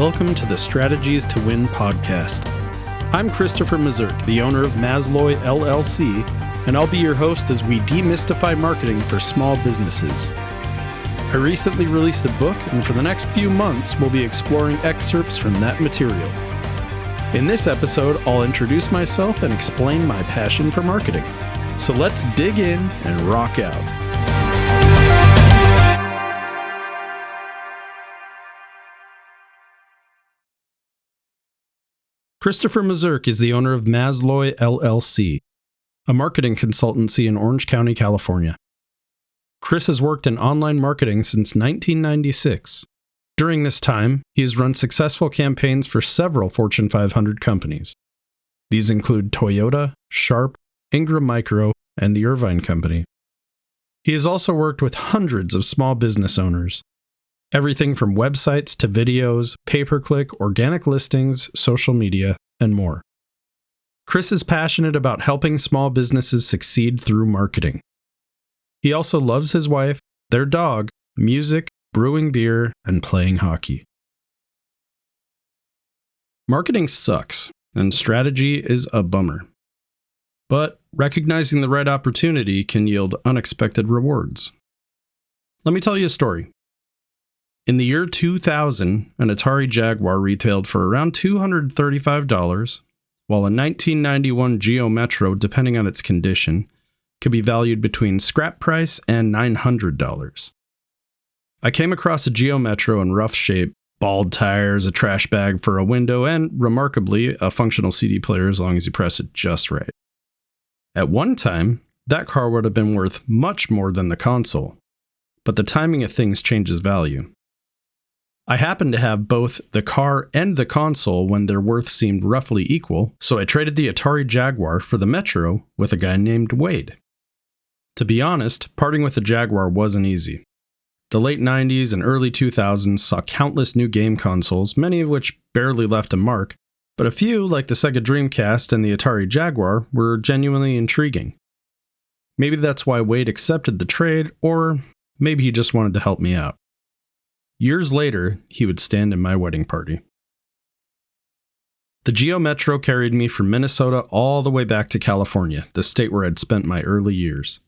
Welcome to the Strategies to Win podcast. I'm Christopher Mazloy, the owner of Mazloy LLC, and I'll be your host as we demystify marketing for small businesses. I recently released a book, and for the next few months, we'll be exploring excerpts from that material. In this episode, I'll introduce myself and explain my passion for marketing. So let's dig in and rock out. Christopher Mazloy is the owner of Mazloy LLC, a marketing consultancy in Orange County, California. Chris has worked in online marketing since 1996. During this time, he has run successful campaigns for several Fortune 500 companies. These include Toyota, Sharp, Ingram Micro, and the Irvine Company. He has also worked with hundreds of small business owners. Everything from websites to videos, pay-per-click, organic listings, social media, and more. Chris is passionate about helping small businesses succeed through marketing. He also loves his wife, their dog, music, brewing beer, and playing hockey. Marketing sucks, and strategy is a bummer. But recognizing the right opportunity can yield unexpected rewards. Let me tell you a story. In the year 2000, an Atari Jaguar retailed for around $235, while a 1991 Geo Metro, depending on its condition, could be valued between scrap price and $900. I came across a Geo Metro in rough shape, bald tires, a trash bag for a window, and, remarkably, a functional CD player as long as you press it just right. At one time, that car would have been worth much more than the console, but the timing of things changes value. I happened to have both the car and the console when their worth seemed roughly equal, so I traded the Atari Jaguar for the Metro with a guy named Wade. To be honest, parting with the Jaguar wasn't easy. The late 90s and early 2000s saw countless new game consoles, many of which barely left a mark, but a few, like the Sega Dreamcast and the Atari Jaguar, were genuinely intriguing. Maybe that's why Wade accepted the trade, or maybe he just wanted to help me out. Years later, he would stand in my wedding party. The Geo Metro carried me from Minnesota all the way back to California, the state where I'd spent my early years.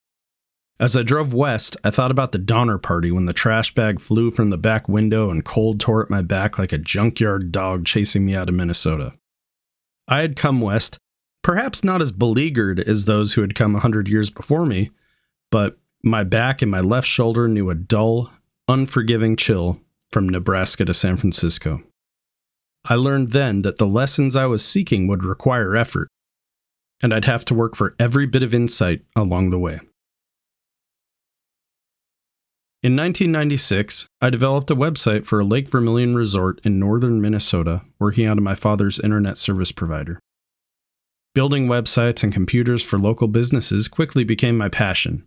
As I drove west, I thought about the Donner Party when the trash bag flew from the back window and cold tore at my back like a junkyard dog chasing me out of Minnesota. I had come west, perhaps not as beleaguered as those who had come 100 years before me, but my back and my left shoulder knew a dull, unforgiving chill from Nebraska to San Francisco. I learned then that the lessons I was seeking would require effort, and I'd have to work for every bit of insight along the way. In 1996, I developed a website for a Lake Vermilion resort in northern Minnesota, working out of my father's internet service provider. Building websites and computers for local businesses quickly became my passion.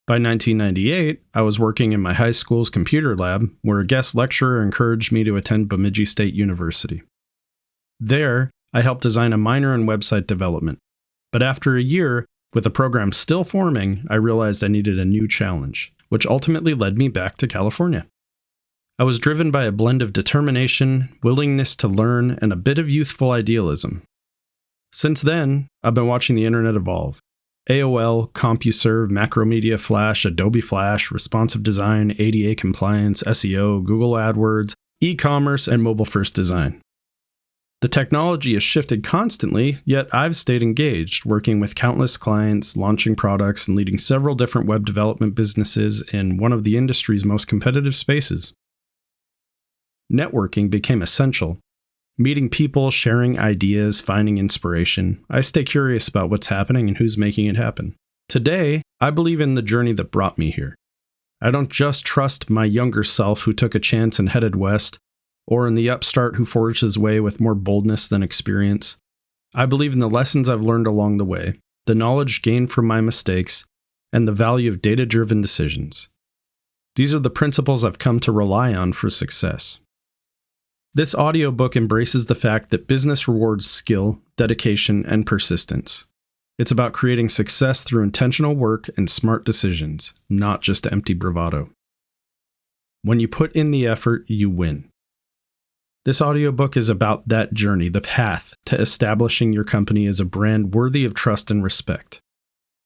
By 1998, I was working in my high school's computer lab, where a guest lecturer encouraged me to attend Bemidji State University. There, I helped design a minor in website development. But after a year, with the program still forming, I realized I needed a new challenge, which ultimately led me back to California. I was driven by a blend of determination, willingness to learn, and a bit of youthful idealism. Since then, I've been watching the internet evolve. AOL, CompuServe, Macromedia Flash, Adobe Flash, responsive design, ADA compliance, SEO, Google AdWords, e-commerce, and mobile-first design. The technology has shifted constantly, yet I've stayed engaged, working with countless clients, launching products, and leading several different web development businesses in one of the industry's most competitive spaces. Networking became essential. Meeting people, sharing ideas, finding inspiration. I stay curious about what's happening and who's making it happen. Today, I believe in the journey that brought me here. I don't just trust my younger self who took a chance and headed west, or in the upstart who forged his way with more boldness than experience. I believe in the lessons I've learned along the way, the knowledge gained from my mistakes, and the value of data-driven decisions. These are the principles I've come to rely on for success. This audiobook embraces the fact that business rewards skill, dedication, and persistence. It's about creating success through intentional work and smart decisions, not just empty bravado. When you put in the effort, you win. This audiobook is about that journey, the path to establishing your company as a brand worthy of trust and respect.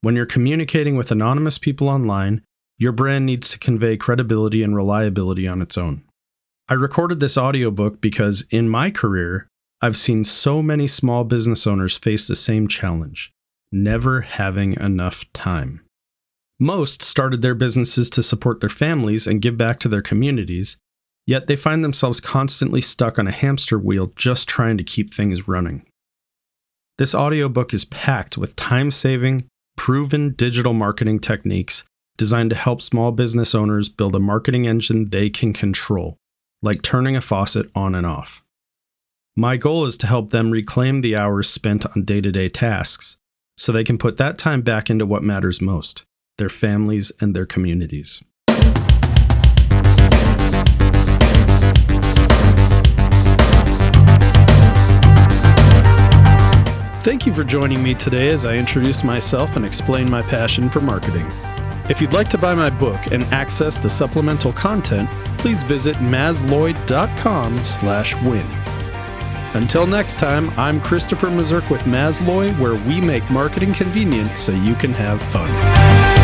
When you're communicating with anonymous people online, your brand needs to convey credibility and reliability on its own. I recorded this audiobook because in my career, I've seen so many small business owners face the same challenge, never having enough time. Most started their businesses to support their families and give back to their communities, yet they find themselves constantly stuck on a hamster wheel just trying to keep things running. This audiobook is packed with time-saving, proven digital marketing techniques designed to help small business owners build a marketing engine they can control, like turning a faucet on and off. My goal is to help them reclaim the hours spent on day-to-day tasks so they can put that time back into what matters most, their families and their communities. Thank you for joining me today as I introduce myself and explain my passion for marketing. If you'd like to buy my book and access the supplemental content, please visit mazloy.com/win. Until next time, I'm Christopher Mazurk with Mazloy, where we make marketing convenient so you can have fun.